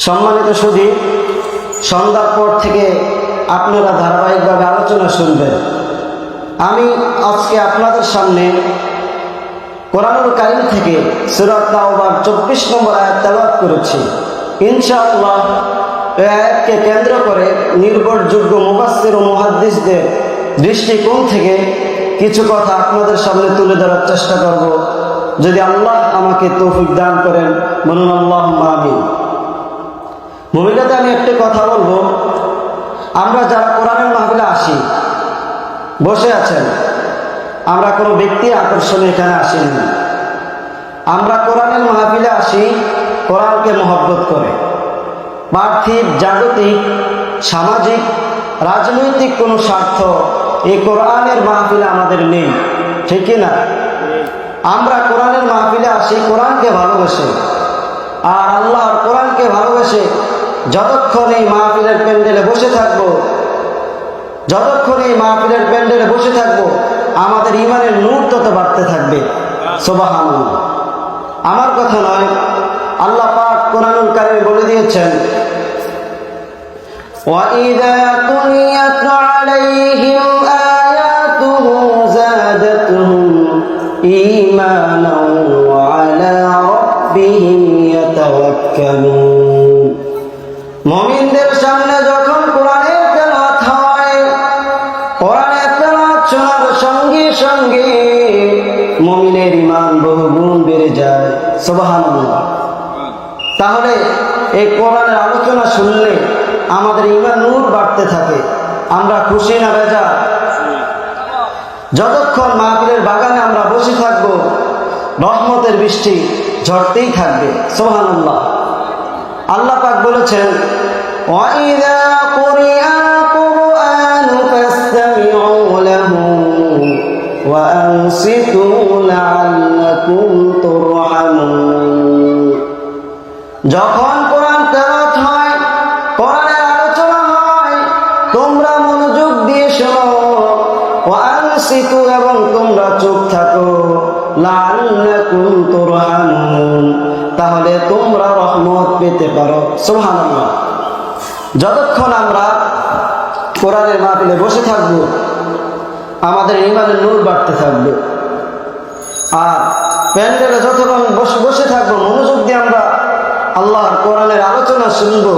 সম্মানিত সুধী, সন্ধ্যার পর থেকে আপনারা ধারাবাহিকভাবে আলোচনা শুনবেন। আমি আজকে আপনাদের সামনে কোরআনুল কারীম থেকে সূরা তাওবার 24 নম্বর আয়াত তেলাওয়াত করেছি। ইনশাআল্লাহ এই আয়াতকে কেন্দ্র করে নির্ভরযোগ্য মুফাসসির ও মুহাদ্দিসদের দৃষ্টিকোণ থেকে কিছু কথা আপনাদের সামনে তুলে ধরার চেষ্টা করব। যদি আল্লাহ আমাকে তৌফিক দান করেন, বলুন আল্লাহুম্মা আমিন। ভূমিকাতে আমি একটা কথা বলবো, আমরা যারা কোরআনের মাহফিলে আসি, বসে আছেন, আমরা কোনো ব্যক্তির আকর্ষণে এখানে আসিনি। আমরা কোরআনের মাহফিলে আসি কোরআনকে মহব্বত করে। পার্থিব, জাগতিক, সামাজিক, রাজনৈতিক কোনো স্বার্থ এই কোরআনের মাহফিলে আমাদের নেই, ঠিক না? আমরা কোরআনের মাহফিলে আসি কোরআনকে ভালোবেসে, আর আল্লাহর কোরআনকে ভালোবেসে যতক্ষণ এই মাহফিলের প্যান্ডেলে বসে থাকবো, যতক্ষণ এই মাহফিলের প্যান্ডেলে বসে থাকবো, আমাদের ঈমানের নূর তত বাড়তে থাকবে। সুবহানাল্লাহ। আমার কথা নয়, আল্লাহ পাক কোরআনুল কারীমে বলে দিয়েছেন, وَإِذَا تُلِيَتْ عَلَيْهِمْ آيَاتُهُ زَادَتْهُمْ إِيمَانًا وَعَلَى رَبِّهِمْ يَتَوَكَّلُونَ। মুমিনদের সামনে যখন কোরআনের তেলাওয়াত হয়, কোরআনের তেলাওয়াত শোনার সঙ্গে সঙ্গে মুমিনের ঈমান বহুগুণ বেড়ে যায়। সুবহানাল্লাহ। তাহলে এই কোরআনের আলোচনা শুনলে আমাদের ঈমান নূর বাড়তে থাকে। আমরা খুশি না বেজার? যতক্ষণ মাহফিলের বাগানে আমরা বসে থাকবো, রহমতের বৃষ্টি ঝরতেই থাকবে। সুবহানাল্লাহ। আল্লাহ পাক বলেছেন, وَإِذَا قُرِئَ الْقُرْآنُ فَاسْتَمِعُوا لَهُ وَأَنصِتُوا لَعَلَّكُمْ تُرْحَمُونَ। যখন কোরআন তেলাওয়াত হয়, কোরআনের আলোচনা হয়, তোমরা মনোযোগ দিয়ে শোনো। ওয়ানসিতু, এবং তোমরা চুপ থাকো। লাআল্লাকুম তুরহামুন, তাহলে তোমরা রহমত পেতে পারো। সুবহানাল্লাহ। যতক্ষণ আমরা কোরআনের মাহফিলে বসে থাকবো, আমাদের ঈমানের নূর বাড়তে থাকবে। আর প্যান্ডেলে যতক্ষণ বসে থাকবো, মনোযোগ দিয়ে আমরা আল্লাহর কোরআনের আলোচনা শুনবো,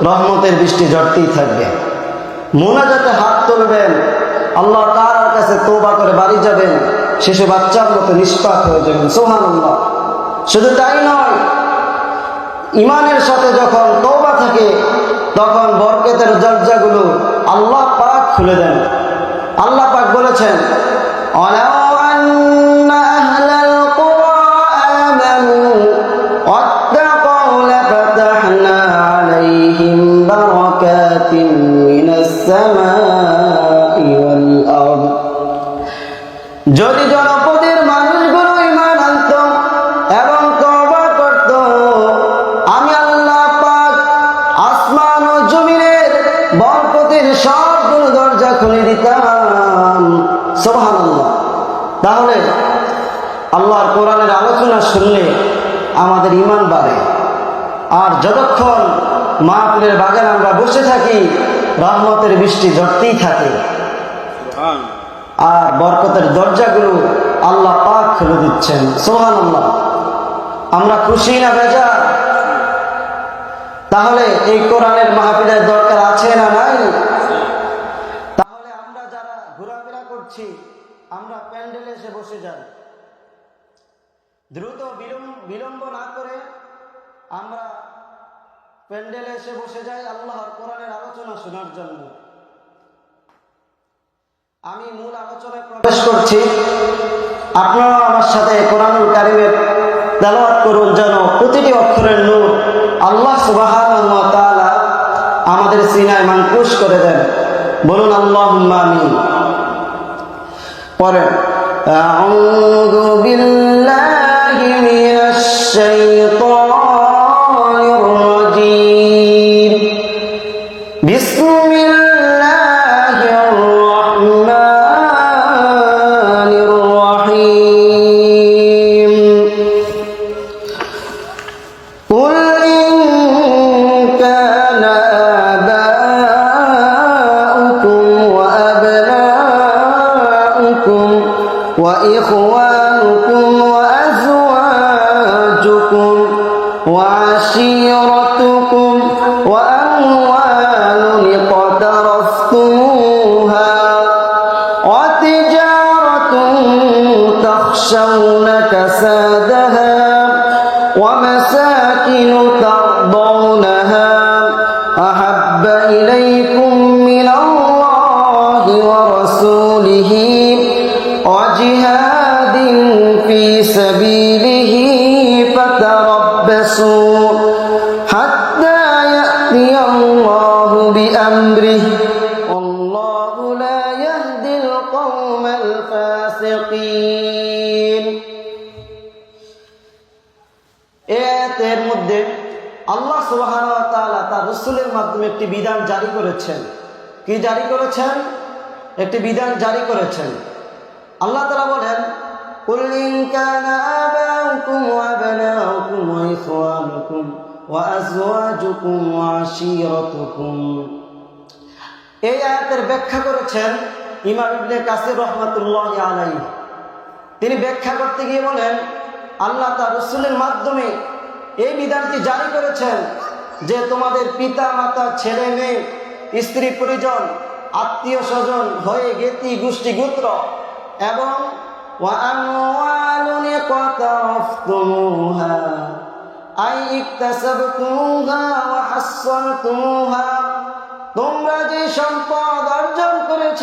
রহমতের বৃষ্টি ঝরতেই থাকবে। মুনাজাতে হাত তুলবেন, আল্লাহ তাআলার কাছে তওবা করে বাড়ি যাবেন, শিশু বাচ্চার মতো নিষ্পাপ হয়ে যাবেন। সুবহানাল্লাহ। শুধু তাই নয়, ঈমানের সাথে যখন তওবা থাকে, তখন বরকতের দরজাগুলো আল্লাহ পাক খুলে দেন। আল্লাহ পাক বলেছেন, ওয়ালাউ আন্না আহলাল কুরা আমানু ওয়াত্তাকাউ লাফাতাহনা আলাইহিম বারাকাতিন মিনাস সামাই ওয়াল আরদ। যদি জনপদের মানুষগুলো ঈমান আনত এবং তওবা করত, আমি আল্লাহ পাক আসমান ও জমিনের বরকতের সবগুলো দরজা খুলে দিতাম। সুবহানাল্লাহ। তাহলে আল্লাহর কোরআনের আলোচনা শুনলে আমাদের ঈমান বাড়ে। আর যতক্ষণ মাহফিলের বাগানে আমরা বসে থাকি, রহমতের বৃষ্টি ঝরতেই থাকে। আর বরকতের দরজাগুলো আল্লাহ পাক খুলে দিচ্ছেন। সুবহানাল্লাহ। আমরা খুশি না বেজার? তাহলে এই কোরআনের মাহফিলের দরকার আছে না নাই? তাহলে আমরা যারা ঘোরাফেরা করছি, আমরা প্যান্ডেলে এসে বসে যাই। দ্রুত বিলম্ব না করে আমরা প্যান্ডেলে এসে বসে যাই আল্লাহর কোরআনের আলোচনা শোনার জন্য। আমি মূল আলোচনায় প্রবেশ করছি। আপনারা আমার সাথে কোরআনুল কারীমের তেলাওয়াত করুন, যেন প্রতিটি অক্ষরের নূর আল্লাহ সুবহানাহু ওয়া তাআলা আমাদের সিনায় মানকুশ করে দেন। বলুন আল্লাহুম্মা আমিন। পরে আউযু বিল্লাহি মিনাশ শাইতানির রাজীম। বিসমিল্লাহির রাহমানির রাহিম। কুল ইন تجارتكم وأموال اقترفتموها وتجارة تخشون كسادها ومساكن ترضونها أحب إليكم من الله ورسوله وجهاد في سبيله فتربصوا حتى يأتي الله بأمره والله لا يهدي القوم الفاسقين এর মধ্যে আল্লাহ সুবহানাহু ওয়া তাআলা তার রাসূলের মাধ্যমে একটি বিধান জারি করেছেন। কি জারি করেছেন? একটি বিধান জারি করেছেন। আল্লাহ তাআলা বলেন, কুল ইন কানা আবাউকুম ওয়া আবনাউকুম ওয়া ইখওয়ানুকুম ওয়া আজওয়াজুকুম ওয়া আশীরাতুকুম। এই আয়াতের ব্যাখ্যা করেছেন ইমাম ইবনে কাসির রাহমাতুল্লাহি আলাইহি। তিনি ব্যাখ্যা করতে গিয়ে বলেন, আল্লাহ তার রাসূলের মাধ্যমে এই বিধানটি জারি করেছেন যে তোমাদের পিতা মাতা ছেলে মেয়ে স্ত্রী পরিজন আত্মীয় স্বজন হয়ে জ্ঞাতি গোষ্ঠী গোত্র এবং ওয়া আমওয়ালুন ইকতারাফতুমুহা আই ইকতাসাবতুমুহা ওয়া হাসসানতুমুহা, তোমরা যে সম্পদ অর্জন করেছ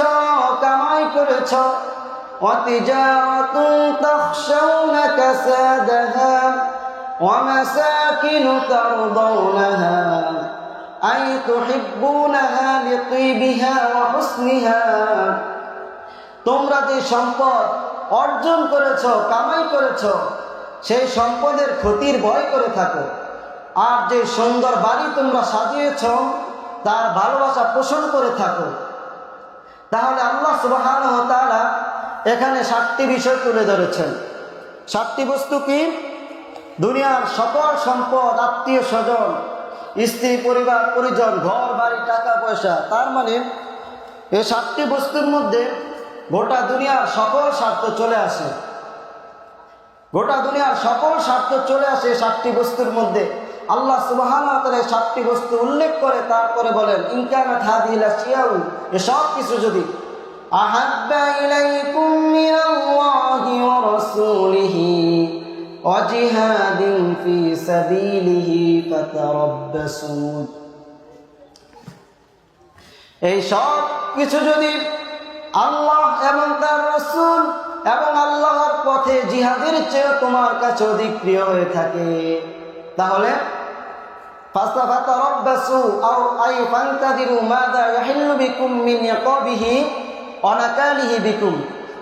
কামাই করেছ ওয়া তিজারাতুন তাখশাউনা কাসাদাহা ওয়া মাসাকিনু তারদাউনাহা আই তুহিব্বুনাহা লিতিবিহা ওয়া হুসনিহা, তোমরা যে সম্পদ অর্জন করেছ কামাই করেছ সেই সম্পদের ক্ষতির ভয় করে থাকো, আর যে সুন্দর বাড়ি তোমরা সাজিয়েছ তার ভালোবাসা পোষণ করে থাকো। তাহলে আল্লাহ সুবহানাহু ওয়া তাআলা এখানে 7টি বিষয় তুলে ধরেছেন। 7টি বস্তু কি? দুনিয়ার সকল সম্পদ, আত্মীয় স্বজন, স্ত্রী পরিবার পরিজন, ঘর বাড়ি, টাকা পয়সা। তার মানে এই 7টি বস্তুর মধ্যে গোটা দুনিয়ার সকল স্বার্থ চলে আসে। গোটা দুনিয়ার সকল স্বার্থ চলে আসে 7টি বস্তুর মধ্যে। আল্লাহ সুবহানাহু ওয়া তাআলা 7টি বস্তু উল্লেখ করে তারপরে বলেন, ইন কানাত হাযিহিল আশিয়াউ, এসব কিছু যদি আহাব্বা ইলাইকুম মিনাল্লাহি ওয়া রাসূলিহি ওয়া জিহাদিন ফি সাবিলিহি ফাতারাব্বাসু, এই সব কিছু যদি আল্লাহ এবং তার রাসূল এবং আল্লাহর পথে জিহাদের চেয়ে তোমার কাছে অধিক প্রিয় হয়ে থাকে, তাহলে ফাতারাব্বাসু আও আই ফান্তাদিরু মাযা ইয়াহিল্লু বিকুম মিন ইয়াকাবিহি ওয়া নাকালিহি বিকুম,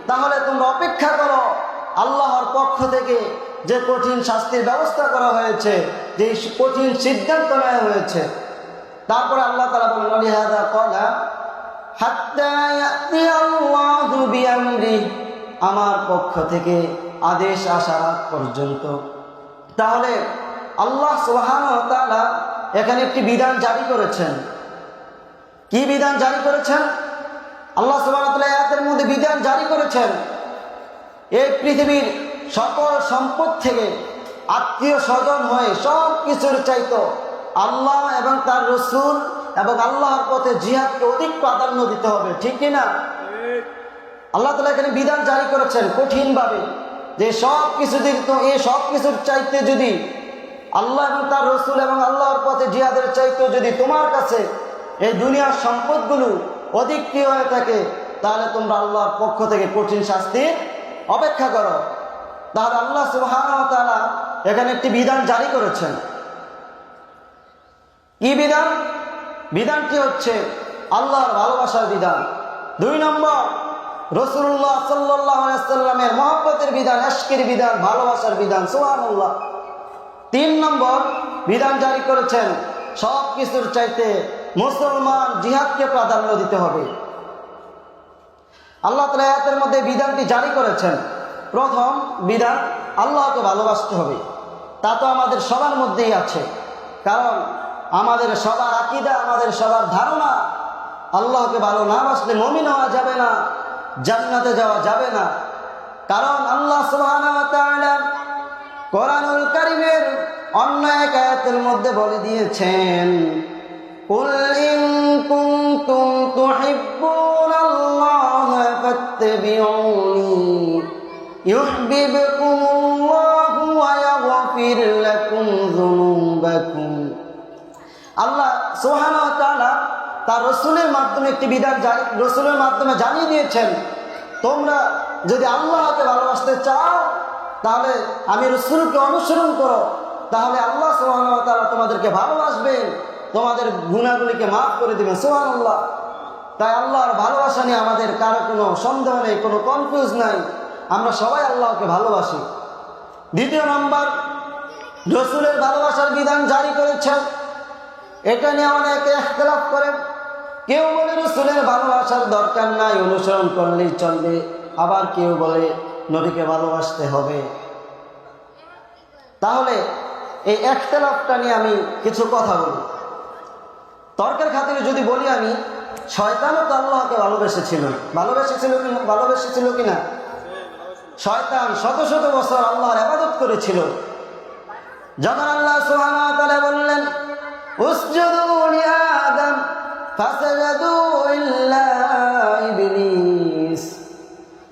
তাহলে তোমরা অপেক্ষা করো আল্লাহর পক্ষ থেকে যে কঠিন শাস্তির ব্যবস্থা করা হয়েছে, যে কঠিন সিদ্ধান্ত নেওয়া হয়েছে। তারপরে আল্লাহ তাআলা বলেন, লিহাযা ক্বালা হাত্তা ইয়াতি আল্লাহু বিআমরিহি, আমার পক্ষ থেকে আদেশ আসার আগ পর্যন্ত। তাহলে আল্লাহ সুবহানাহু ওয়া তাআলা এখানে একটি বিধান জারি করেছেন। কি বিধান জারি করেছেন? আল্লাহ সুবহানাহু ওয়া তাআলা আয়াতের মধ্যে বিধান জারি করেছেন, এই পৃথিবীর সকল সম্পদ থেকে আত্মীয় স্বজন হয়ে সব কিছুর চাইতো আল্লাহ এবং তার রাসূল এবং আল্লাহর পথে জিহাদকে অধিক প্রাধান্য দিতে হবে। ঠিক কিনা? আল্লাহ তাআলা এখানে বিধান জারি করেছেন কঠিনভাবে যে সব কিছু দিতে, এই সব কিছুর চাইতে যদি আল্লাহ এবং তার রাসূল এবং আল্লাহর পথে জিহাদের চাইতে যদি তোমার কাছে এই দুনিয়ার সম্পদগুলো অধিক প্রিয় হয়ে থাকে, তাহলে তোমরা আল্লাহর পক্ষ থেকে কঠিন শাস্তির অপেক্ষা করো। তাহলে আল্লাহ সুবহানাহু ওয়া তাআলা এখানে একটি বিধান জারি করেছেন। কি বিধান? বিধানটি হচ্ছে আল্লাহর ভালোবাসার বিধান। 2 নম্বর, রাসূলুল্লাহ সাল্লাল্লাহু আলাইহি ওয়াসাল্লামের মহব্বতের বিধান, ইশকের বিধান, ভালোবাসার বিধান। সুবহানাল্লাহ। 3 নম্বর বিধান জারি করেছেন সব কিছুর চাইতে মুসলমান জিহাদকে প্রাধান্য দিতে হবে। আল্লাহ তাআলা আয়াতের মধ্যে বিধানটি জারি করেছেন। প্রথম বিধান, আল্লাহকে ভালোবাসতে হবে। তা তো আমাদের সবার মধ্যেই আছে, কারণ আমাদের সবার আকীদা, আমাদের সবার ধারণা, আল্লাহকে ভালো না বাসলে মুমিন হওয়া যাবে না, জান্নাতে যাওয়া যাবে না। কারণ আল্লাহ সুবহানাহু ওয়া তাআলা কোরআনুল কারীমের অন্য এক আয়াতের মধ্যে বলে দিয়েছেন, কুল ইন কুনতুম তুহিব্বুনাল্লাহ ফাত্তাবিউনি ইউহিব্বুকুমুল্লাহু ওয়া ইয়াগফির লাকুম যুনুবাকুম। আল্লাহ সুবহানাহু ওয়া তাআলা তার রাসূলের মাধ্যমে একটি বিধান রাসূলের মাধ্যমে জানিয়ে দিয়েছেন, তোমরা যদি আল্লাহকে ভালোবাসতে চাও তাহলে আমি রাসূলকে অনুসরণ করো, তাহলে আল্লাহ সুবহানাহু ওয়া তাআলা তোমাদেরকে ভালোবাসবেন, তোমাদের গুনাহগুলিকে মাফ করে দিবেন। সুবহানাল্লাহ। তাই আল্লাহর ভালোবাসা নিয়ে আমাদের কারো কোনো সন্দেহ নেই, কোনো কনফিউজ নাই, আমরা সবাই আল্লাহকে ভালোবাসি। দ্বিতীয় নম্বর, রাসূলের ভালোবাসার বিধান জারি করেছেন, এটা নিয়ে অনেকে ইখতিলাফ করেন। কেউ বলে রাসূলের ভালোবাসার দরকার নাই, অনুসরণ করলেই চলবে, আবার কেউ বলে নবীকে ভালোবাসতে হবে। তাহলে এই ইখতিলাফটা নিয়ে আমি কিছু কথা বলি। তর্কের খাতিরে যদি বলি, আমি শয়তানও তো আল্লাহকে ভালোবেসেছিল কিনা? শয়তান শত শত বছর আল্লাহর ইবাদত করেছিল। যখন আল্লাহ সুবহানাহু ওয়া তাআলা বললেন উসজুদু লিআদম ফাসাজাদু ইল্লা ইবলিস,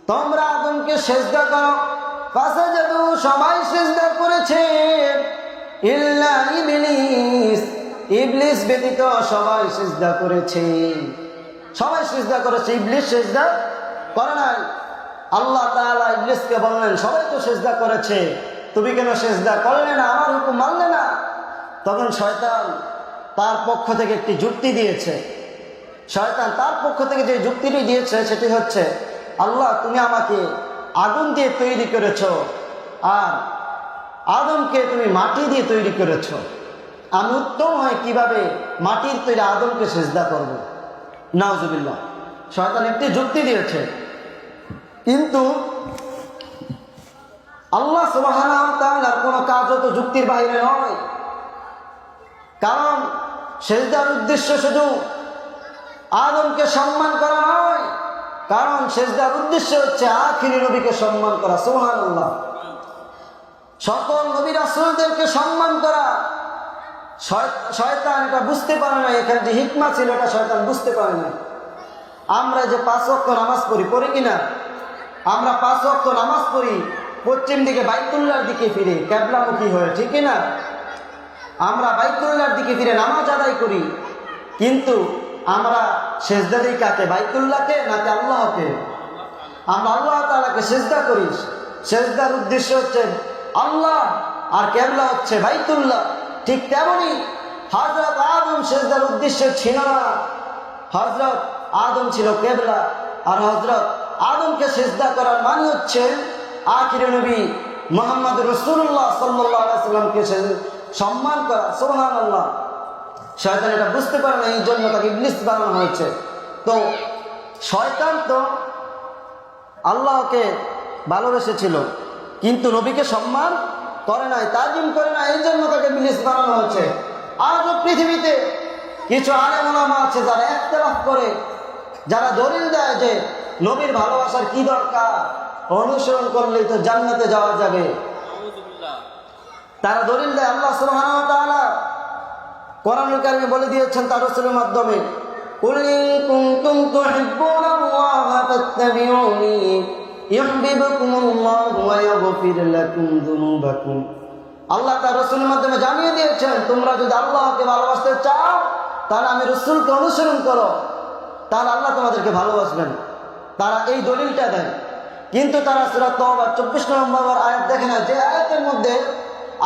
তোমরা আদমকে সিজদা করো, ফাসাজাদু সবাই সিজদা করেছে, ইল্লা ইবলিস ইবলিস ব্যতীত সবাই সিজদা করেছে। সবাই সিজদা করেছে, ইবলিস সিজদা করে নাই। আল্লাহ তাআলা ইবলিসকে বললেন, সবাই তো সিজদা করেছে, তুমি কেন সিজদা করলে না, আমার হুকুম মানলে না? তখন শয়তান তার পক্ষ থেকে একটি যুক্তি দিয়েছে। শয়তান তার পক্ষ থেকে যে যুক্তিটি দিয়েছে সেটি হচ্ছে, আল্লাহ তুমি আমাকে আগুন দিয়ে তৈরি করেছ, আর আদমকে তুমি মাটি দিয়ে তৈরি করেছ, আমি উত্তম হয় কিভাবে মাটির তৈরি আদমকে সিজদা করব? নাউজুবিল্লাহ। শয়তান একটি যুক্তি দিয়েছে, কিন্তু আল্লাহ সুবহানাহু ওয়া তাআলার কোনো কাজ তো যুক্তির বাইরে নয়। কারণ সিজদার উদ্দেশ্য শুধু আদমকে সম্মান করা নয়, কারণ সিজদার উদ্দেশ্য হচ্ছে আখিরি নবীকে সম্মান করা। সুবহানাল্লাহ। সকল নবী রাসূলদেরকে সম্মান করা। শয়তান এটা বুঝতে পারে না, এখানে যে হিকমা ছিল এটা শয়তান বুঝতে পারে না। আমরা যে 5 ওয়াক্ত নামাজ পড়ি কিনা? আমরা 5 ওয়াক্ত নামাজ পড়ি পশ্চিম দিকে বাইতুল্লাহর দিকে ফিরে, কিবলামুখী হয়ে, ঠিক না? আমরা বাইতুল্লাহর দিকে ফিরে নামাজ আদায় করি, কিন্তু আমরা সিজদা দিই কাকে? বাইতুল্লাহকে নাকি আল্লাহকে? আমরা আল্লাহ তাআলাকে সিজদা করি। সিজদার উদ্দেশ্য হচ্ছে আল্লাহ, আর কিবলা হচ্ছে বাইতুল্লাহ। ঠিক তেমনি হযরত আদম সিজদার উদ্দেশ্য ছিল না, হযরত আদম ছিল কিবলা, আর হযরত আদমকে সিজদা করার মানে হচ্ছে আখিরি নবী মুহাম্মদ রাসূলুল্লাহ সাল্লাল্লাহু আলাইহি ওয়াসাল্লামকে সম্মান করা। সুবহানাল্লাহ। শয়তান এটা বুঝতে পারে না, এই জন্য তাকে ইবলিস বানানো হয়েছে। তো শয়তান তো আল্লাহকে ভালোবেসেছিল, কিন্তু নবীকে সম্মান করে নাই, তাজিম করে না, এই জন্য তাকে ইবলিস বানানো হয়েছে। আজও পৃথিবীতে কিছু আলেম ওলামা আছে যারা ইখতিলাফ করে, যারা দলিল দেয় যে নবীর ভালোবাসার কি দরকার, অনুসরণ করলেই তো জান্নাতে যাওয়া যাবে। তারা দলিল দেয়, আল্লাহ সুবহানাহু ওয়া তাআলা কোরআনুল কারীমে বলে দিয়েছেন তার রাসূলের মাধ্যমে, কুল ইন কুনতুম তুহিব্বুনাল্লাহা ফাত্তাবিউনি ইউহিব্বুকুমুল্লাহু ওয়া ইয়াগফির লাকুম যুনুবাকুম। আল্লাহ তার রাসূলের মাধ্যমে জানিয়ে দিয়েছেন, তোমরা যদি আল্লাহকে ভালোবাসতে চাও তাহলে আমি রাসূলকে অনুসরণ করো, তাহলে আল্লাহ তোমাদেরকে ভালোবাসবেন। তারা এই দলিলটা দেয়, কিন্তু তারা সূরা তাওবা 24 নম্বর আয়াত দেখে না, যে আয়াতের মধ্যে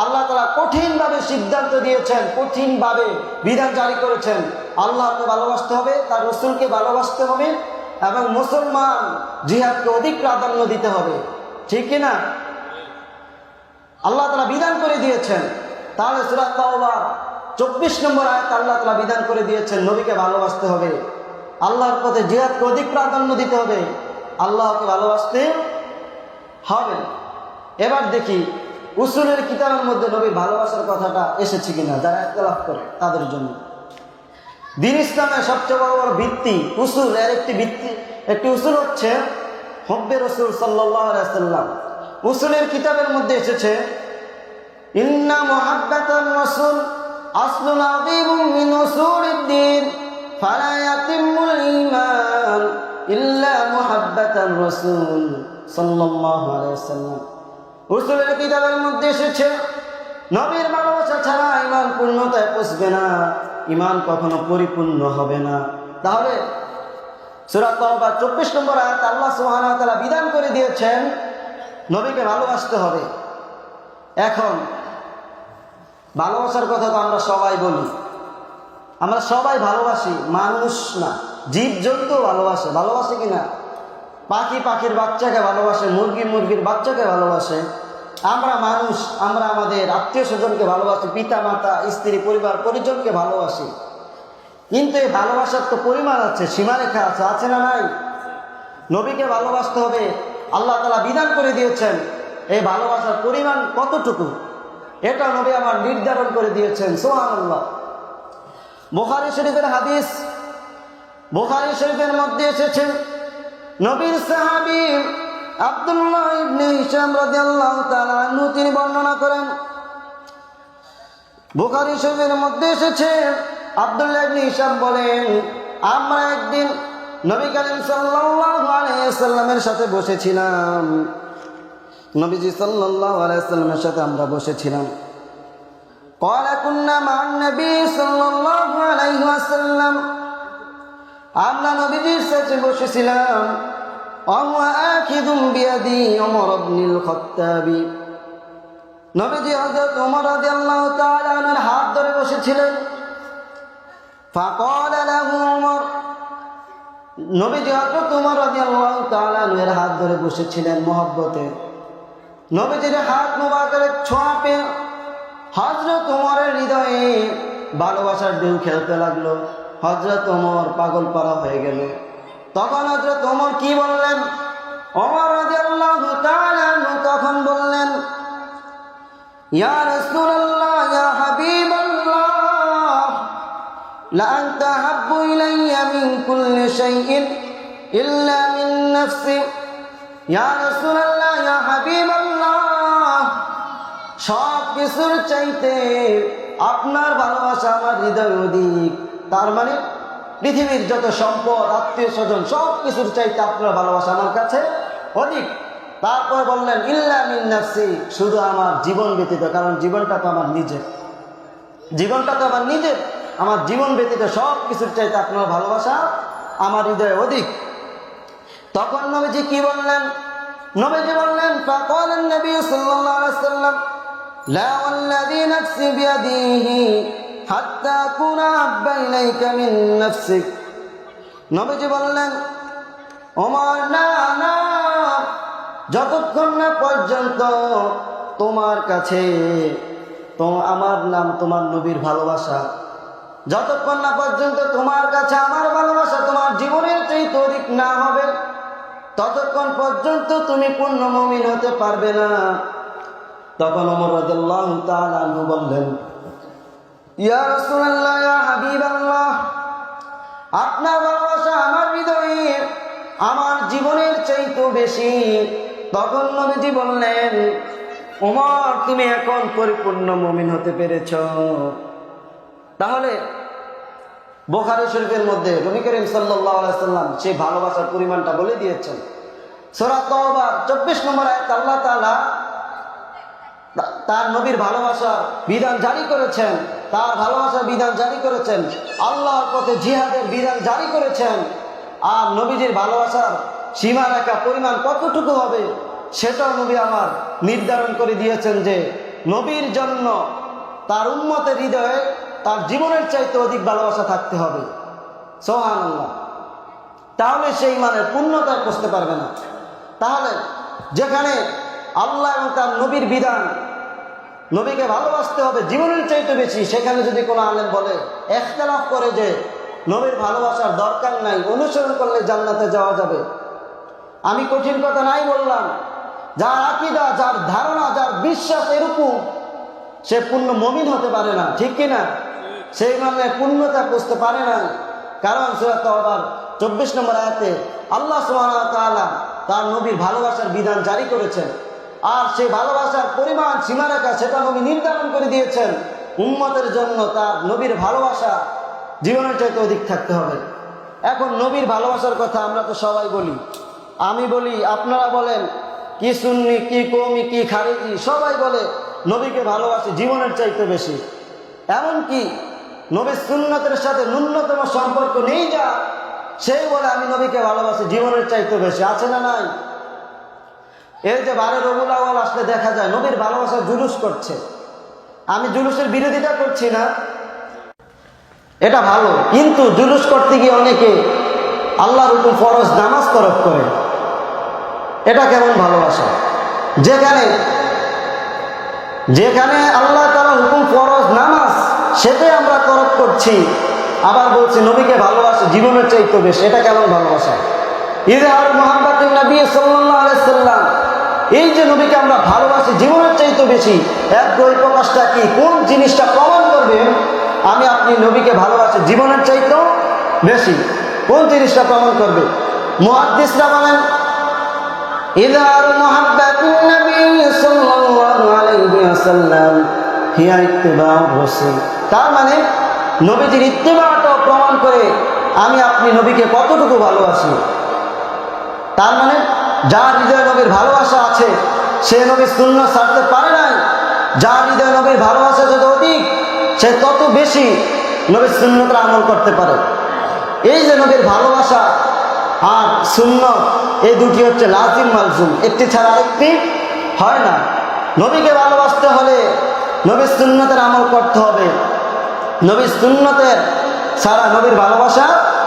আল্লাহ তাআলা কঠিনভাবে সিদ্ধান্ত দিয়েছেন, কঠিনভাবে বিধান জারি করেছেন, আল্লাহকে ভালোবাসতে হবে, তার রাসূলকে ভালোবাসতে হবে, এবং মুসলমান জিহাদকে অধিক প্রাধান্য দিতে হবে, ঠিক কি না? আল্লাহ তাআলা বিধান করে দিয়েছেন। তাহলে সূরা তাওবা 24 নম্বর আয়াত আল্লাহ তাআলা বিধান করে দিয়েছেন, নবীকে ভালোবাসতে হবে, আল্লাহর পথে জিহাদকে অধিক প্রাধান্য দিতে হবে, আল্লাহকে ভালোবাসতে হবে। এবার দেখি উসুলের কিতাবের মধ্যে নবীর ভালোবাসার কথাটা এসেছে কিনা, যারা ইখতিলাফ করে তাদের জন্য। দ্বীন ইসলামের সবচেয়ে বড় বড় ভিত্তি উসুল, এর একটি উসুল হচ্ছে হুব্বে রাসূল সাল্লাল্লাহু আলাইহি ওয়াসাল্লাম। উসুলের কিতাবের মধ্যে এসেছে ইন্না মুহাব্বাতার রাসূল আসলুন আযীমুম মিন উসুলিদ্দীন ফালা ইয়াতিম্মুল ঈমান ইল্লা মুহাব্বাতার রাসূল সাল্লাল্লাহু আলাইহি ওয়াসাল্লাম। রাসূলের কিতাবের মধ্যে এসেছে নবীর ভালোবাসা ছাড়া ঈমান পূর্ণতায় পৌঁছবে না, ঈমান কখনো পরিপূর্ণ হবে না। তাহলে সূরা তাওবা 24 নম্বর আয়াত আল্লাহ সুবহানাহু ওয়া তাআলা বিধান করে দিয়েছেন নবীকে ভালোবাসতে হবে। এখন ভালোবাসার কথা তো আমরা সবাই বলি, আমরা সবাই ভালোবাসি, মানুষ না জীব জন্তু ভালোবাসে, ভালোবাসে কিনা? পাখি পাখির বাচ্চাকে ভালোবাসে, মুরগি মুরগির বাচ্চাকে ভালোবাসে। আমরা মানুষ, আমরা আমাদের আত্মীয় স্বজনকে ভালোবাসি, পিতা মাতা স্ত্রী পরিবার পরিজনকে ভালোবাসি। কিন্তু এই ভালোবাসার তো পরিমাণ আছে, সীমারেখা আছে, আছে না নাই? নবীকে ভালোবাসতে হবে, আল্লাহ তাআলা বিধান করে দিয়েছেন। এই ভালোবাসার পরিমাণ কতটুকু এটা নবী আমার নির্ধারণ করে দিয়েছেন। সুবহানাল্লাহ। বুখারী শরীফের হাদিস, বুখারী শরীফের মধ্যে এসেছে নবীর সাহাবী আব্দুল্লাহ ইবনে হিশাম রাদিয়াল্লাহু তাআলা আনহু তিনি বর্ণনা করেন, বুখারী শরীফের মধ্যে এসেছে আব্দুল্লাহ ইবনে হিশাম বলেন, আমরা একদিন নবী করিম সাল্লাল্লাহু আলাইহি ওয়াসাল্লামের সাথে বসেছিলাম, নবীজি সাল্লাল্লাহু আলাইহি ওয়াসাল্লামের সাথে আমরা বসেছিলাম। قال كنا مع النبي صلى الله عليه وسلم, আমরা নবীজির সাথে বসেছিলাম। وهو آخذ بيدي عمر بن الخطاب, নবীজি হযরত ওমর রাদিয়াল্লাহু তাআলা আনহুর হাত ধরে বসেছিলেন। فقال له عمر, নবীজি হযরত ওমর রাদিয়াল্লাহু তাআলা আনহুর হাত ধরে বসেছিলেন মহব্বতে। নবীজির হাত মোবারকের ছোঁয়া পেয়ে হযরত ওমরের হৃদয়ে ভালোবাসার ঢেউ খেলতে লাগলো। হযরত ওমর পাগল পারা হয়ে গেল। তখন হযরত ওমর কি বললেন? ওমর রাদিয়াল্লাহু তাআলা আনহু তখন বললেন, ইয়া রাসূলুল্লাহ, ইয়া হাবিবাল্লাহ, লা আনতা হাব্বু ইলাইয়া মিন কুল্লি শাইইন ইল্লা মিন নাফসি। ইয়া রাসূলুল্লাহ, ইয়া হাবিবাল্লাহ, সব কিছুর চাইতে আপনার ভালোবাসা আমার হৃদয় অধিক। তার মানে পৃথিবীর যত সম্পদ আত্মীয় স্বজন সব কিছুর চাইতে আপনার ভালোবাসা আমার কাছে অধিক। তারপর বললেন ইল্লা মিন নাফসি, শুধু আমার জীবন ব্যতীত, কারণ জীবনটা তো আমার নিজের, জীবনটা তো আমার নিজের, আমার জীবন ব্যতীত সব কিছুর চাইতে আপনার ভালোবাসা আমার হৃদয়ে অধিক। তখন নবীজি কি বললেন? নবীজি বললেন, ফাকালান নবী সাল্লাল্লাহু আলাইহি ওয়াসাল্লাম, লা ওয়াল্লাযী নাফসি বিয়াদিহি হাত্তা কুনা আব্বা ইলাইকা মিন নাফসিক। নবীজি বললেন, ওমর না না, যতক্ষণ না পর্যন্ত তোমার কাছে তো আমার নাম তোমার নবীর ভালোবাসা, যতক্ষণ না পর্যন্ত তোমার কাছে আমার ভালোবাসা তোমার জীবনের চাইতে অধিক না হবে, ততক্ষণ পর্যন্ত তুমি পূর্ণ মুমিন হতে পারবে না। তখন ওমর রাদিয়াল্লাহু তাআলা আনহু বললেন, ইয়া রাসূলুল্লাহ, ইয়া হাবিবাল্লাহ, আপনার ভালোবাসা আমার হৃদয়ে আমার জীবনের চাইতে বেশি। তখন নবীজি বললেন, ওমর তুমি এখন পরিপূর্ণ মুমিন হতে পেরেছ। তাহলে বুখারী শরীফের মধ্যে নবী করিম সাল্লাল্লাহু আলাইহি ওয়াসাল্লাম সেই ভালোবাসার পরিমাণটা বলে দিয়েছেন। সূরা তাওবা 24 নম্বর আয়াত আল্লাহ তাআলা তার নবীর ভালোবাসার বিধান জারি করেছেন, তার ভালোবাসার বিধান জারি করেছেন, আল্লাহর পথে জিহাদের বিধান জারি করেছেন। আর নবীজির ভালোবাসার সীমারেখা পরিমাণ কতটুকু হবে সেটাও নবী আমার নির্ধারণ করে দিয়েছেন, যে নবীর জন্য তার উম্মতের হৃদয়ে তার জীবনের চাইতে অধিক ভালোবাসা থাকতে হবে। সুবহানাল্লাহ। তাহলে সেই মানের পূর্ণতায় পৌঁছতে পারবে না। তাহলে যেখানে আল্লাহ এবং তার নবীর বিধান, নবীকে ভালোবাসতে হবে জীবনের চাইতে বেশি, সেখানে যদি কোনো আলেম বলে ইখতিলাফ করে যে নবীর ভালোবাসার দরকার নাই, অনুসরণ করলে জান্নাতে যাওয়া যাবে, আমি কঠিন কথা নাই বললাম। যার আকীদা, যার ধারণা, যার বিশ্বাস এরকম, সে পূর্ণ মুমিন হতে পারে না, ঠিক কিনা? সেই মানে পূর্ণতা পৌঁছতে পারে না। কারণ সূরা তাওবার 24 নম্বর আয়াতে আল্লাহ সুবহানাহু ওয়া তাআলা তার নবীর ভালোবাসার বিধান জারি করেছেন। আর সেই ভালোবাসার পরিমাণ সীমারেখা সেটা নবী নির্ধারণ করে দিয়েছেন। উম্মতের জন্য তার নবীর ভালোবাসা জীবনের চাইতে অধিক থাকতে হবে। এখন নবীর ভালোবাসার কথা আমরা তো সবাই বলি, আমি বলি, আপনারা বলেন, কি সুন্নি, কি কওমি, কি খারেজি, সবাই বলে নবীকে ভালোবাসি জীবনের চাইতে বেশি। এমনকি নবীর সুন্নতের সাথে ন্যূনতম সম্পর্ক নেই যা, সেই বলে আমি নবীকে ভালোবাসি জীবনের চাইতে বেশি। আছে না নাই? এই যে 12 রবিউল আউয়াল আসলে দেখা যায় নবীর ভালোবাসা জুলুস করছে। আমি জুলুসের বিরোধিতা করছি না, এটা ভালো, কিন্তু জুলুস করতে গিয়ে অনেকে আল্লাহর হুকুম ফরজ নামাজ তরক করে। এটা কেমন ভালোবাসা? যেখানে যেখানে আল্লাহ তাআলার হুকুম ফরজ নামাজ, সেটাই আমরা তরক করছি, আবার বলছি নবীকে ভালোবাসি জীবনের চাইতে বেশি। এটা কেমন ভালোবাসা? ইজহার মুহাব্বাতিন নবী সাল্লাল্লাহু আলাইহি সাল্লাম, এই যে নবীকে আমরা ভালোবাসি জীবনের চাইতে বেশি, এর বহিঃপ্রকাশটা কি? কোন জিনিসটা প্রমাণ করবে আমি আপনি নবীকে ভালোবাসি জীবনের চাইতেও বেশি? কোন জিনিসটা প্রমাণ করবে? মুহাদ্দিসরা বলেন, ইজহার মুহাব্বাতিন নবী সাল্লাল্লাহু আলাইহি ওয়াসাল্লাম হিয়া ইত্তিবাউর রাসূল। তার মানে নবীজির ইত্তিবাটা প্রমাণ করে আমি আপনি নবীকে কতটুকু ভালোবাসি। তার মানে যার হৃদয়ে নবীর ভালোবাসা আছে সে নবীর সুন্নাহ ছাড়তে পারে নাই। যার হৃদয়ে নবীর ভালোবাসা যত অধিক, সে তত বেশি নবীর সুন্নতের আমল করতে পারে। এই যে নবীর ভালোবাসা আর সুন্নাহ, এই দুটি হচ্ছে লাজিম মালজুম, একটি ছাড়া আরেকটি হয় না। নবীকে ভালোবাসতে হলে নবীর সুন্নতের আমল করতে হবে। নবীর সুন্নতের ছাড়া নবীর ভালোবাসা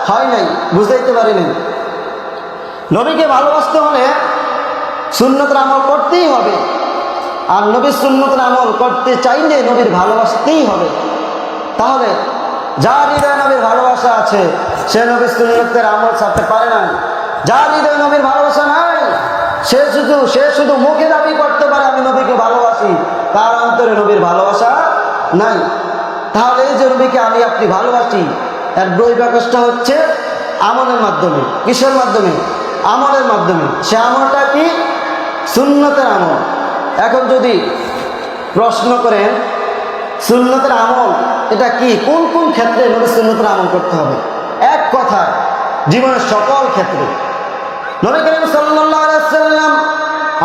হয় নাই, বুঝাইতে পারিনি। নবীকে ভালোবাসতে হলে সুন্নতের আমল করতেই হবে, আর নবীর সুন্নতের আমল করতে চাইলে নবীর ভালোবাসতেই হবে। তাহলে যার হৃদয়ে নবীর ভালোবাসা আছে সে নবীর সুন্নতের আমল ছাড়তে পারে না। যার হৃদয়ে নবীর ভালোবাসা নাই সে শুধু মুখে দাবি করতে পারে আমি নবীকে ভালোবাসি, তার অন্তরে নবীর ভালোবাসা নাই। তাহলে এই যে নবীকে আমি আপনি ভালোবাসি, এর বহিঃপ্রকাশটা হচ্ছে আমলের মাধ্যমে। কিসের মাধ্যমে? আমলের মাধ্যমে। সে আমলটা কি? সুন্নতের আমল। এখন যদি প্রশ্ন করেন সুন্নতের আমল এটা কি, কোন কোন ক্ষেত্রে নবী সুন্নতের আমল করতে হবে? এক কথা, জীবনের সকল ক্ষেত্রে। নবী করিম সাল্লাল্লাহু আলাইহি ওয়াসাল্লাম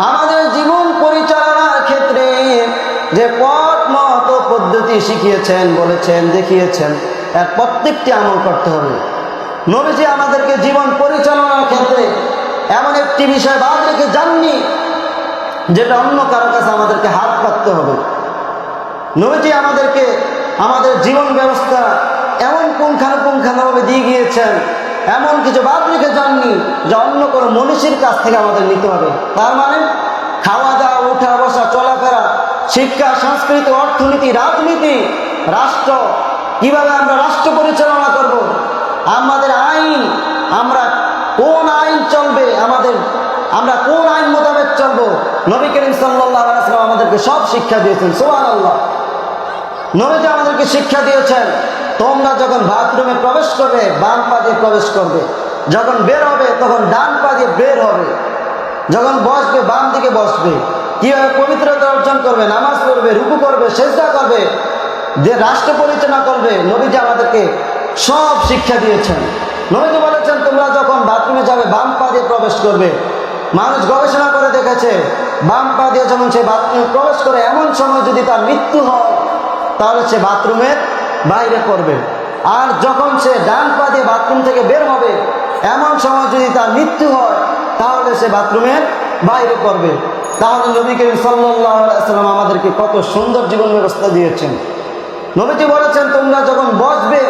আমাদের জীবন পরিচালনার ক্ষেত্রে যে পথ মত পদ্ধতি শিখিয়েছেন, বলেছেন, দেখিয়েছেন, এর প্রত্যেকটি আমল করতে হবে। নবীজি আমাদেরকে জীবন পরিচালনার ক্ষেত্রে এমন একটি বিষয় বাদ রেখে যাননি যেটা অন্য কারো কাছে আমাদেরকে হাত পাততে হবে। নবীজি আমাদেরকে আমাদের জীবন ব্যবস্থা এমন পুঙ্খানুপুঙ্খানুভাবে দিয়ে গিয়েছেন, এমন কিছু বাদ রেখে যাননি যা অন্য কোনো মনীষীর কাছ থেকে আমাদের নিতে হবে। তার মানে খাওয়া দাওয়া, উঠা বসা, চলাফেরা, শিক্ষা, সংস্কৃতি, অর্থনীতি, রাজনীতি, রাষ্ট্র, কিভাবে আমরা রাষ্ট্র পরিচালনা করব, আমাদের আইন, আমরা কোন আইন চলবে, আমরা কোন আইন মোতাবেক চলবো, নবী করিম সাল্লাল্লাহু আলাইহি ওয়াসাল্লাম আমাদেরকে সব শিক্ষা দিয়েছেন। সুবহানাল্লাহ। নবীজি আমাদেরকে শিক্ষা দিয়েছেন তোমরা যখন বাথরুমে প্রবেশ করবে বাম পা দিয়ে প্রবেশ করবে, যখন বের হবে তখন ডান পা দিয়ে বের হবে, যখন বসবে বাম দিকে বসবে, কিভাবে পবিত্রতা অর্জন করবে, নামাজ পড়বে, রুকু করবে, সেজদা করবে, যে রাষ্ট্র পরিচালনা করবে, নবীজি আমাদেরকে সব শিক্ষা দিয়েছেন। নবীজি বলেছেন তোমরা যখন বাথরুমে যাবে বাম পা দিয়ে প্রবেশ করবে। মানুষ গবেষণা করে দেখেছে বাম পা দিয়ে যখন সে বাথরুমে প্রবেশ করে এমন সময় যদি তার মৃত্যু হয় তাহলে সে বাথরুমের বাইরে পড়বে, আর যখন সে ডান পা দিয়ে বাথরুম থেকে বের হবে এমন সময় যদি তার মৃত্যু হয় তাহলে সে বাথরুমের বাইরে পড়বে। তাহলে নবী করিম সাল্লাল্লাহু আলাইহি ওয়াসাল্লাম আমাদেরকে কত সুন্দর জীবন ব্যবস্থা দিয়েছেন। নবীজি বলেছেন তোমরা যখন বসবে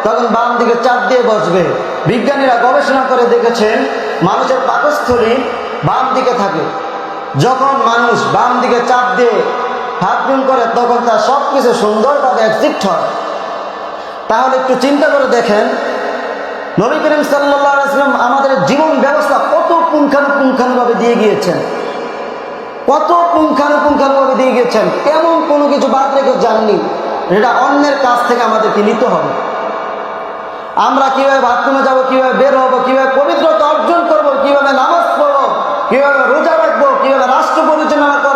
তখন বাম দিকে চাপ দিয়ে বসবে। বিজ্ঞানীরা গবেষণা করে দেখেছেন মানুষের পাকস্থলী বাম দিকে থাকে। যখন মানুষ বাম দিকে চাপ দিয়ে বাথরুম করে তখন তার সব কিছু সুন্দরভাবে এক্সিট হয়। তাহলে একটু চিন্তা করে দেখেন নবী করিম সাল্লাল্লাহু আলাইহি ওয়াসাল্লাম আমাদের জীবন ব্যবস্থা কত পুঙ্খানুপুঙ্খানুভাবে দিয়ে গিয়েছেন, কত পুঙ্খানুপুঙ্খানুভাবে দিয়ে গিয়েছেন, তেমন কোনো কিছু বাদ রেখে যাননি। এটা অন্যের কাছ থেকে আমাদেরকে নিতে হবে। আমরা কিভাবে বাথরুমে যাব, কিভাবে বের হবো, কিভাবে পবিত্রতা অর্জন করব, কিভাবে নামাজ পড়বো, কিভাবে রোজা রাখবো, কিভাবে রাষ্ট্র পরিচালনা করবো,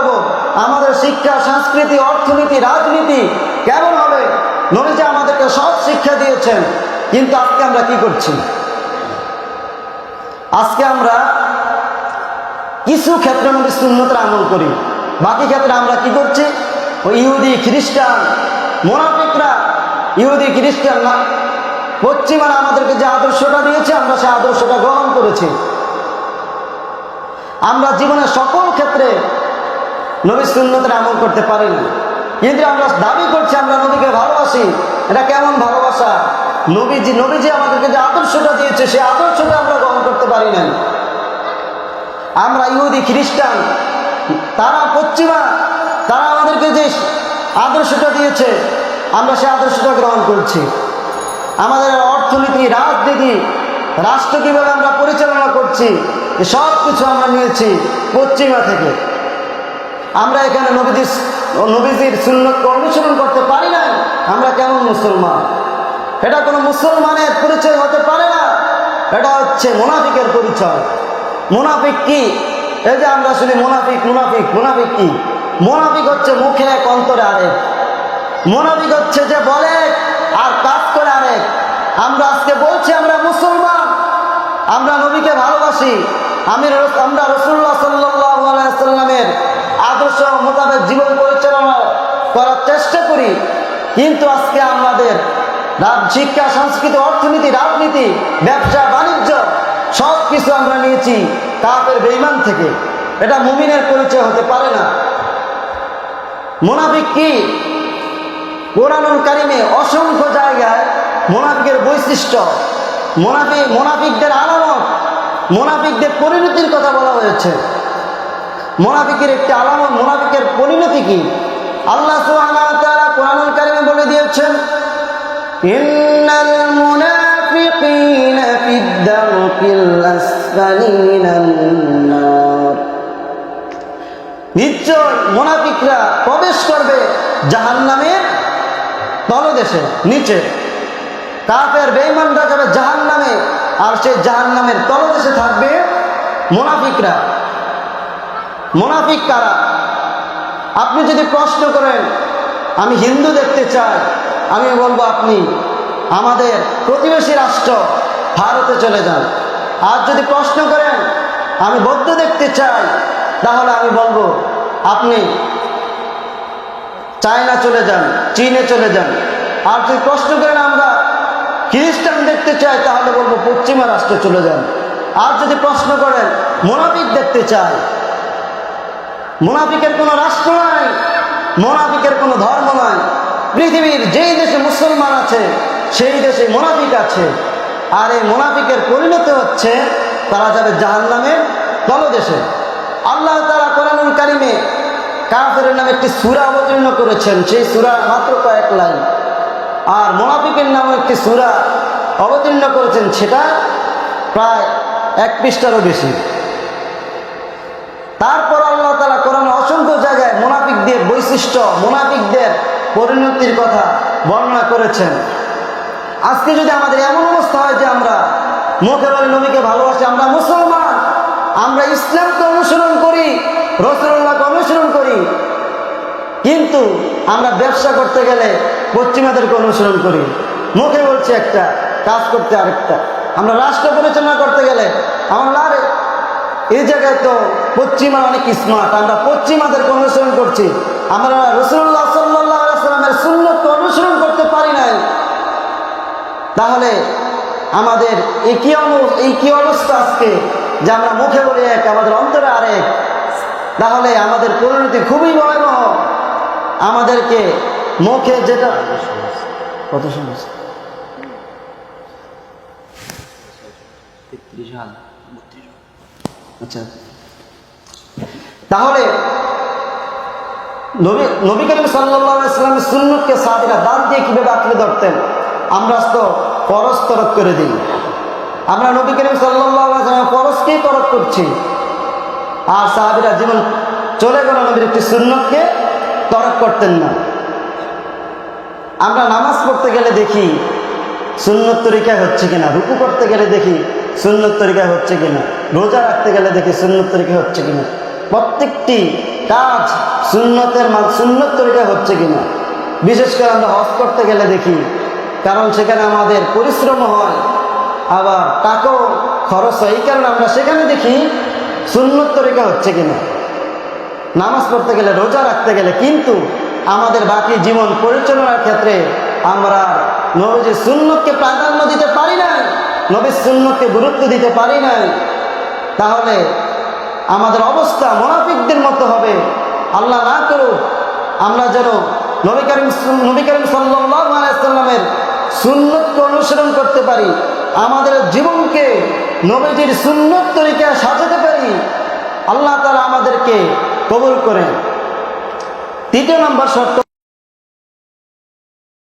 শিক্ষা, সংস্কৃতি, অর্থনীতি, রাজনীতি কেমন হবে। নবীজি আমাদেরকে সব শিক্ষা দিয়েছেন, কিন্তু আজকে আমরা কি করছি? আজকে আমরা কিছু ক্ষেত্রে নবীর সুন্নতের আমল করি, বাকি ক্ষেত্রে আমরা কি করছি? ওই ইহুদি খ্রিস্টান মুনাফিকরা, ইহুদি খ্রিস্টান না, পশ্চিমারা আমাদেরকে যে আদর্শটা দিয়েছে আমরা সেই আদর্শটা গ্রহণ করেছি। আমরা জীবনের সকল ক্ষেত্রে নবীর সুন্নতের আমল করতে পারি না, কিন্তু আমরা দাবি করছি আমরা নবীকে ভালোবাসি। এটা কেমন ভালোবাসা? নবীজি আমাদেরকে যে আদর্শটা দিয়েছে সেই আদর্শটা আমরা গ্রহণ করতে পারি না। আমরা ইহুদি খ্রিস্টান, তারা পশ্চিমা, তারা আমাদেরকে যে আদর্শটা দিয়েছে আমরা সেই আদর্শটা গ্রহণ করছি। আমাদের অর্থনীতি, রাজনীতি, রাষ্ট্র কিভাবে আমরা পরিচালনা করছি, সব কিছু আমরা নিয়েছি পশ্চিমা থেকে। আমরা এখানে নবীজির সুন্নতকে অনুসরণ করতে পারি না। আমরা কেমন মুসলমান? এটা কোনো মুসলমানের পরিচয় হতে পারে না, এটা হচ্ছে মুনাফিকের পরিচয়। মুনাফিক কি? এই যে আমরা শুনি মুনাফিক মুনাফিক, মুনাফিক কি? মুনাফিক হচ্ছে মুখে এক অন্তরে আরেক। মুনাফিক হচ্ছে যে বলে আর কাজ করে আরেক। আমরা আজকে বলছি আমরা মুসলমান, আমরা নবীকে ভালোবাসি, আমরা রাসূলুল্লাহ সাল্লাল্লাহু আলাইহি ওয়াসাল্লামের আদর্শ মোতাবেক জীবন পরিচালনা করার চেষ্টা করি, কিন্তু আজকে আমাদের শিক্ষা, সংস্কৃতি, অর্থনীতি, রাজনীতি, ব্যবসা বাণিজ্য সব কিছু আমরা নিয়েছি কাফের বেঈমান থেকে। এটা মুমিনের পরিচয় হতে পারে না। মুনাফিক কি? কোরআনুল কারিমে অসংখ্য জায়গায় মুনাফিকের বৈশিষ্ট্য, মুনাফিকদের আলামত, মুনাফিকদের পরিণতির কথা বলা হয়েছে। মুনাফিকের একটি আলামত, মুনাফিকের পরিণতি কি? আল্লাহ সুবহানাহু ওয়া তাআলা কোরআনুল কারিমে বলে দিয়েছেন, ইন্নাল মুনাফিকিনা ফিদ দারকিল আসফালি মিনান নার। নিশ্চয় মুনাফিকরা প্রবেশ করবে জাহান্নামের তলদেশে, নিচে। কাফের বেঈমানরা যাবে জাহান্নামে, আর সেই জাহান্নামের তলদেশে থাকবে মুনাফিকরা। মুনাফিক কারা? আপনি যদি প্রশ্ন করেন আমি হিন্দু দেখতে চাই, আমি বলবো আপনি আমাদের প্রতিবেশী রাষ্ট্র ভারতে চলে যান। আর যদি প্রশ্ন করেন আমি বৌদ্ধ দেখতে চাই, তাহলে আমি বলবো আপনি চায়না চলে যান, চীনে চলে যান। আর যদি প্রশ্ন করেন আমরা খ্রিস্টান দেখতে চাই, তাহলে বলবো পশ্চিমা রাষ্ট্রে চলে যান। আর যদি প্রশ্ন করেন মুনাফিক দেখতে চাই, মুনাফিকের কোনো রাষ্ট্র নাই, মুনাফিকের কোনো ধর্ম নাই। পৃথিবীর যেই দেশে মুসলমান আছে সেই দেশে মুনাফিক আছে। আর এই মুনাফিকের পরিণতি হচ্ছে তারা যাবে জাহান্নামের তলদেশে। আল্লাহ তাআলা কোরআনুল কারিমে কাফেরের নামে একটি সূরা অবতীর্ণ করেছেন, সেই সূরা মাত্র কয়েক লাইন। আর মুনাফিকের নামে একটি সূরা অবতীর্ণ করেছেন, সেটা প্রায় 1 পৃষ্ঠারও বেশি। তারপর আল্লাহ তাআলা কোরআনে অসংখ্য জায়গায় মুনাফিকদের বৈশিষ্ট্য, মুনাফিকদের পরিণতির কথা বর্ণনা করেছেন। আজকে যদি আমাদের এমন অবস্থা হয় যে আমরা মুখে বলি নবীকে ভালোবাসি, আমরা মুসলমান, আমরা ইসলামকে অনুসরণ করি, রাসূলুল্লাহকে অনুসরণ করি, কিন্তু আমরা ব্যবসা করতে গেলে পশ্চিমাদেরকে অনুসরণ করি। মুখে বলছি একটা, কাজ করতে আরেকটা। আমরা রাষ্ট্র পরিচালনা করতে গেলে আমরা এই জায়গায় তো পশ্চিমা অনেক স্মার্ট, আমরা পশ্চিমাদেরকে অনুসরণ করছি, আমরা রাসূলুল্লাহ সাল্লাল্লাহু আলাইহি ওয়াসাল্লামের সুন্নতকে অনুসরণ করতে পারি নাই। তাহলে আমাদের এই কি অবস্থা আজকে, যে আমরা মুখে বলি এক, আমাদের অন্তরে আরেক। তাহলে আমাদের পরিণতি খুবই ভয়াবহ। আমাদেরকে মুখে যেটা কত সমস্যা, আচ্ছা, তাহলে নবী করিম সাল্লাল্লাহু আলাইহি ওয়াসাল্লামের সুন্নতকে সাহাবীরা দাঁত দিয়ে কিভাবে আঁকড়ে ধরতেন, আমরা তো ফরজ তরক করে দিই। আমরা নবী করিম সাল্লাল্লাহু আলাইহি ওয়াসাল্লামের ফরজকেই তরক করছি, আর সাহাবীরা জীবন চলে গেল নবীর একটি সুন্নতকে তরক করতেন না। আমরা নামাজ পড়তে গেলে দেখি সুন্নত তরিকায় হচ্ছে কিনা, রুকু করতে গেলে দেখি সুন্নত তরিকায় হচ্ছে কিনা, রোজা রাখতে গেলে দেখি সুন্নত তরিকায় হচ্ছে কিনা। প্রত্যেকটি কাজ সুন্নত তরিকা হচ্ছে কিনা। বিশেষ করে আমরা হজ করতে গেলে দেখি, কারণ সেখানে আমাদের পরিশ্রম হয়, আবার টাকাও খরচ হয়, এই কারণে আমরা সেখানে দেখি সুন্নত তরিকা হচ্ছে কিনা। নামাজ পড়তে গেলে, রোজা রাখতে গেলে, কিন্তু আমাদের বাকি জীবন পরিচালনার ক্ষেত্রে আমরা নবীজির সুন্নতকে প্রাধান্য দিতে পারি নাই, নবীর সুন্নতকে গুরুত্ব দিতে পারি নাই, তাহলে আমাদের অবস্থা মুনাফিকদের মতো হবে। আল্লাহ না করুক আমরা যেন নবী করিম সাল্লাল্লাহু আলাইহি ওয়াসাল্লামের সুন্নতকে অনুসরণ করতে পারি, আমাদের জীবনকে নবীজির সুন্নত তরিকায় সাজাতে পারি। আল্লাহ তাআলা আমাদেরকে কবুল করেন। তৃতীয় নম্বর শর্ত,